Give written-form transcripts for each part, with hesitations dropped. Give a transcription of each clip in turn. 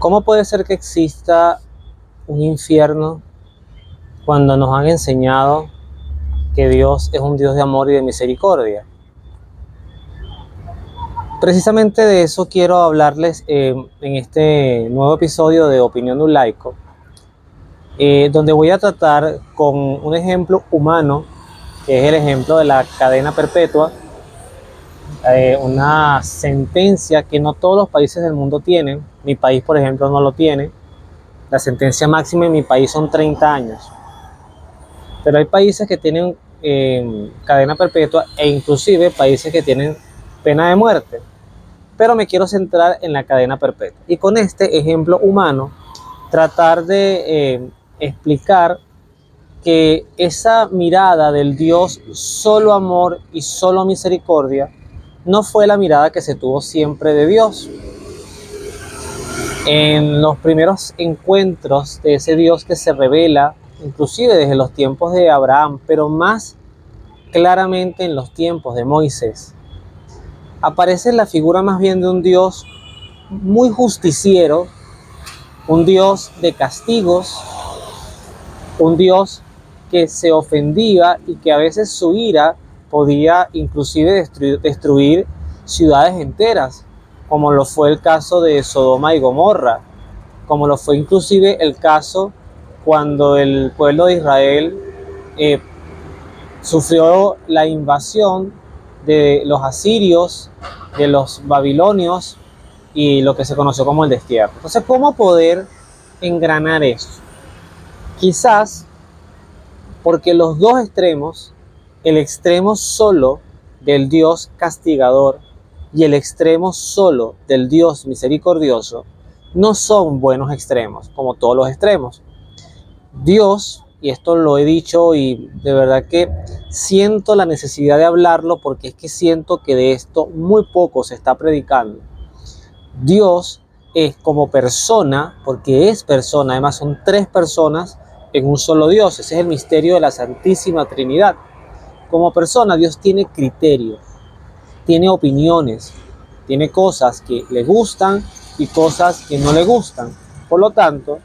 ¿Cómo puede ser que exista un infierno cuando nos han enseñado que Dios es un Dios de amor y de misericordia? Precisamente de eso quiero hablarles en este nuevo episodio de Opinión de un Laico, donde voy a tratar con un ejemplo humano, que es el ejemplo de la cadena perpetua, una sentencia que no todos los países del mundo tienen. Mi país, por ejemplo, no lo tiene. La sentencia máxima en mi país son 30 años. Pero hay países que tienen cadena perpetua e inclusive países que tienen pena de muerte. Pero me quiero centrar en la cadena perpetua. Y con este ejemplo humano, tratar de explicar que esa mirada del Dios solo amor y solo misericordia no fue la mirada que se tuvo siempre de Dios. En los primeros encuentros de ese Dios que se revela, inclusive desde los tiempos de Abraham, pero más claramente en los tiempos de Moisés, aparece la figura más bien de un Dios muy justiciero, un Dios de castigos, un Dios que se ofendía y que a veces su ira podía inclusive destruir ciudades enteras, como lo fue el caso de Sodoma y Gomorra, como lo fue inclusive el caso cuando el pueblo de Israel sufrió la invasión de los asirios, de los babilonios y lo que se conoció como el destierro. Entonces, ¿cómo poder engranar eso? Quizás porque los dos extremos, el extremo solo del Dios castigador y el extremo solo del Dios misericordioso, no son buenos extremos, como todos los extremos. Dios, y esto lo he dicho y de verdad que siento la necesidad de hablarlo porque es que siento que de esto muy poco se está predicando. Dios es como persona, porque es persona, además son tres personas en un solo Dios. Ese es el misterio de la Santísima Trinidad. Como persona, Dios tiene criterio, tiene opiniones, tiene cosas que le gustan y cosas que no le gustan. Por lo tanto,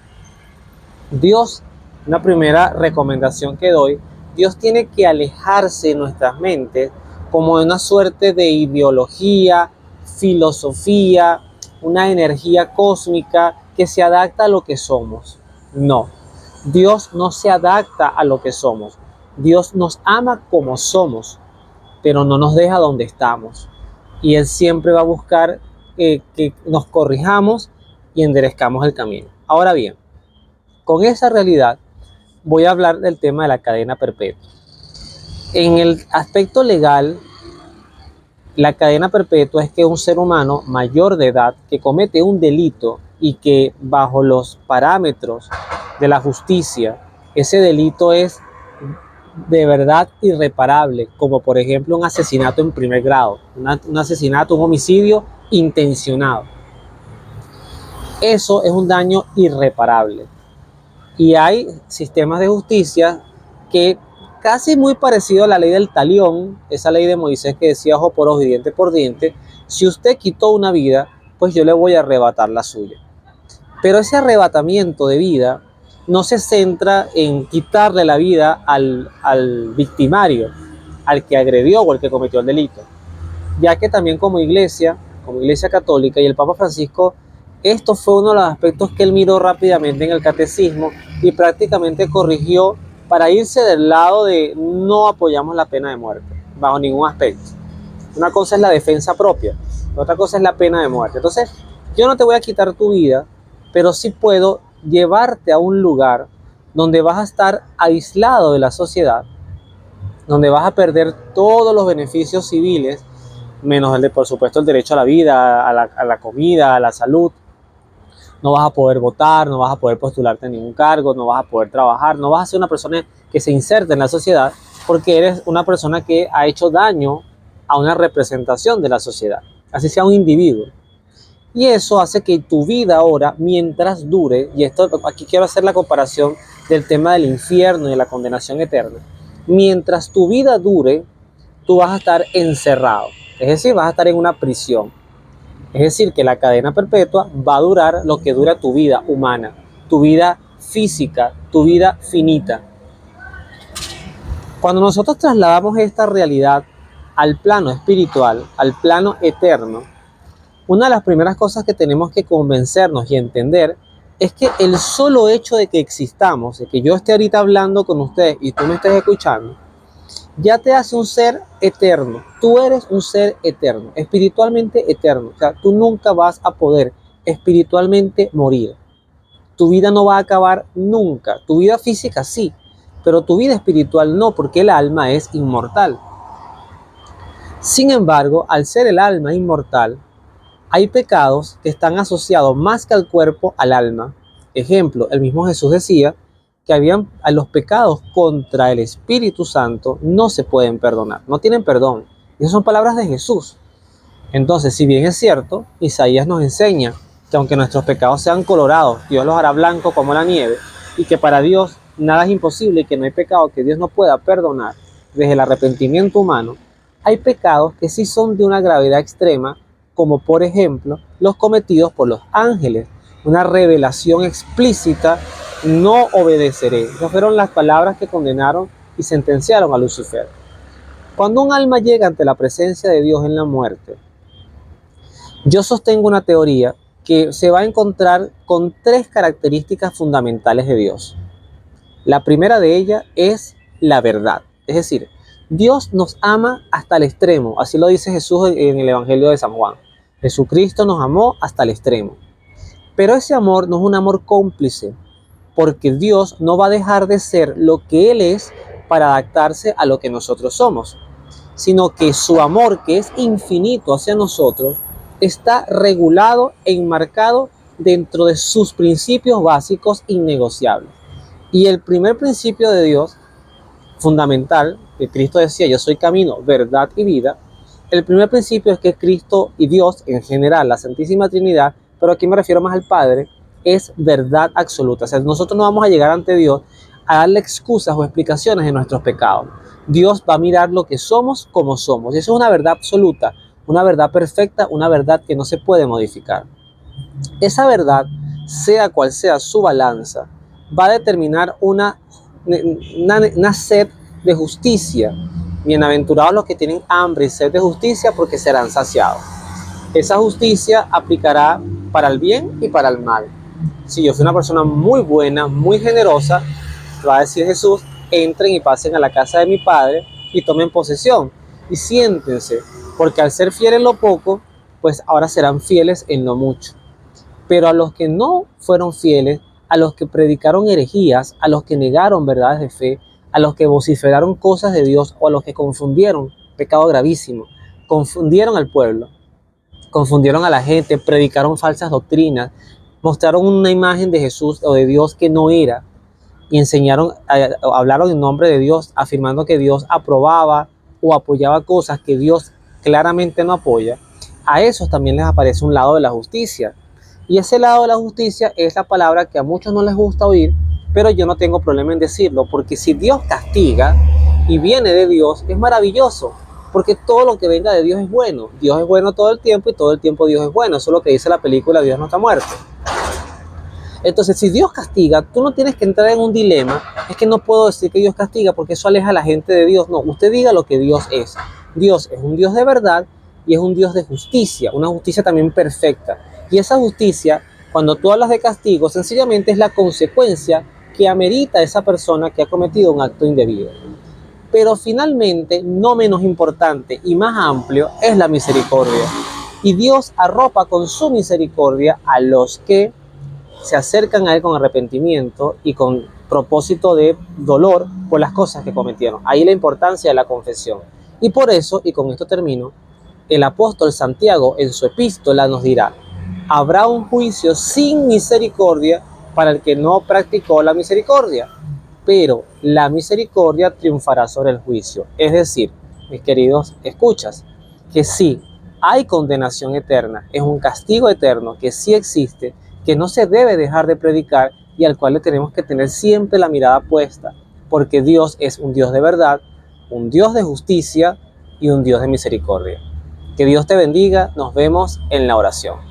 Dios, una primera recomendación que doy, Dios tiene que alejarse de nuestras mentes como de una suerte de ideología, filosofía, una energía cósmica que se adapta a lo que somos. No, Dios no se adapta a lo que somos. Dios nos ama como somos, pero no nos deja donde estamos. Y Él siempre va a buscar que nos corrijamos y enderezcamos el camino. Ahora bien, con esa realidad voy a hablar del tema de la cadena perpetua. En el aspecto legal, la cadena perpetua es que un ser humano mayor de edad que comete un delito y que bajo los parámetros de la justicia, ese delito es de verdad irreparable, como por ejemplo un asesinato en primer grado, un asesinato, un homicidio intencionado. Eso es un daño irreparable. Y hay sistemas de justicia que casi muy parecido a la ley del talión, esa ley de Moisés que decía ojo por ojo y diente por diente, si usted quitó una vida, pues yo le voy a arrebatar la suya. Pero ese arrebatamiento de vida no se centra en quitarle la vida al victimario, al que agredió o al que cometió el delito, ya que también como iglesia católica y el Papa Francisco, esto fue uno de los aspectos que él miró rápidamente en el catecismo y prácticamente corrigió para irse del lado de no apoyamos la pena de muerte, bajo ningún aspecto. Una cosa es la defensa propia, otra cosa es la pena de muerte. Entonces, yo no te voy a quitar tu vida, pero sí puedo llevarte a un lugar donde vas a estar aislado de la sociedad, donde vas a perder todos los beneficios civiles, menos el de, por supuesto, el derecho a la vida, a la comida, a la salud. No vas a poder votar, no vas a poder postularte a ningún cargo, no vas a poder trabajar, no vas a ser una persona que se inserte en la sociedad porque eres una persona que ha hecho daño a una representación de la sociedad, así sea un individuo. Y eso hace que tu vida ahora, mientras dure, y esto aquí quiero hacer la comparación del tema del infierno y de la condenación eterna, mientras tu vida dure, tú vas a estar encerrado, es decir, vas a estar en una prisión. Es decir, que la cadena perpetua va a durar lo que dura tu vida humana, tu vida física, tu vida finita. Cuando nosotros trasladamos esta realidad al plano espiritual, al plano eterno, una de las primeras cosas que tenemos que convencernos y entender es que el solo hecho de que existamos, de que yo esté ahorita hablando con ustedes y tú me estés escuchando, ya te hace un ser eterno. Tú eres un ser eterno, espiritualmente eterno. O sea, tú nunca vas a poder espiritualmente morir. Tu vida no va a acabar nunca. Tu vida física sí, pero tu vida espiritual no, porque el alma es inmortal. Sin embargo, al ser el alma inmortal, hay pecados que están asociados más que al cuerpo, al alma. Ejemplo, el mismo Jesús decía que a los pecados contra el Espíritu Santo no se pueden perdonar, no tienen perdón. Y esas son palabras de Jesús. Entonces, si bien es cierto, Isaías nos enseña que aunque nuestros pecados sean colorados, Dios los hará blancos como la nieve, y que para Dios nada es imposible y que no hay pecado que Dios no pueda perdonar desde el arrepentimiento humano, hay pecados que sí son de una gravedad extrema, como por ejemplo los cometidos por los ángeles. Una revelación explícita: no obedeceré. Esas fueron las palabras que condenaron y sentenciaron a Lucifer. Cuando un alma llega ante la presencia de Dios en la muerte, yo sostengo una teoría que se va a encontrar con tres características fundamentales de Dios. La primera de ellas es la verdad. Es decir, Dios nos ama hasta el extremo. Así lo dice Jesús en el Evangelio de San Juan. Jesucristo nos amó hasta el extremo. Pero ese amor no es un amor cómplice, porque Dios no va a dejar de ser lo que Él es para adaptarse a lo que nosotros somos, sino que su amor, que es infinito hacia nosotros, está regulado e enmarcado dentro de sus principios básicos innegociables. Y el primer principio de Dios, fundamental, que Cristo decía: yo soy camino, verdad y vida. El primer principio es que Cristo y Dios, en general, la Santísima Trinidad, pero aquí me refiero más al Padre, es verdad absoluta. O sea, nosotros no vamos a llegar ante Dios a darle excusas o explicaciones de nuestros pecados. Dios va a mirar lo que somos como somos. Y eso es una verdad absoluta, una verdad perfecta, una verdad que no se puede modificar. Esa verdad, sea cual sea su balanza, va a determinar una sed de justicia. Bienaventurados los que tienen hambre y sed de justicia, porque serán saciados. Esa justicia aplicará para el bien y para el mal. Si yo soy una persona muy buena, muy generosa, va a decir Jesús: entren y pasen a la casa de mi Padre y tomen posesión y siéntense, porque al ser fieles en lo poco, pues ahora serán fieles en lo mucho. Pero a los que no fueron fieles, a los que predicaron herejías, a los que negaron verdades de fe, a los que vociferaron cosas de Dios, o a los que confundieron, pecado gravísimo, confundieron al pueblo, confundieron a la gente, predicaron falsas doctrinas, mostraron una imagen de Jesús o de Dios que no era, y hablaron en nombre de Dios, afirmando que Dios aprobaba o apoyaba cosas que Dios claramente no apoya. A esos también les aparece un lado de la justicia. Y ese lado de la justicia es la palabra que a muchos no les gusta oír, pero yo no tengo problema en decirlo, porque si Dios castiga y viene de Dios, es maravilloso, porque todo lo que venga de Dios es bueno. Dios es bueno todo el tiempo y todo el tiempo Dios es bueno. Eso es lo que dice la película Dios no está muerto. Entonces, si Dios castiga, tú no tienes que entrar en un dilema. Es que no puedo decir que Dios castiga porque eso aleja a la gente de Dios. No, usted diga lo que Dios es. Dios es un Dios de verdad y es un Dios de justicia, una justicia también perfecta. Y esa justicia, cuando tú hablas de castigo, sencillamente es la consecuencia que amerita esa persona que ha cometido un acto indebido. Pero finalmente, no menos importante y más amplio, es la misericordia. Y Dios arropa con su misericordia a los que se acercan a Él con arrepentimiento y con propósito de dolor por las cosas que cometieron. Ahí la importancia de la confesión. Y por eso, y con esto termino, el apóstol Santiago en su epístola nos dirá: habrá un juicio sin misericordia para el que no practicó la misericordia, pero la misericordia triunfará sobre el juicio. Es decir, mis queridos escuchas, que sí hay condenación eterna, es un castigo eterno que sí existe, que no se debe dejar de predicar y al cual le tenemos que tener siempre la mirada puesta, porque Dios es un Dios de verdad, un Dios de justicia y un Dios de misericordia. Que Dios te bendiga. Nos vemos en la oración.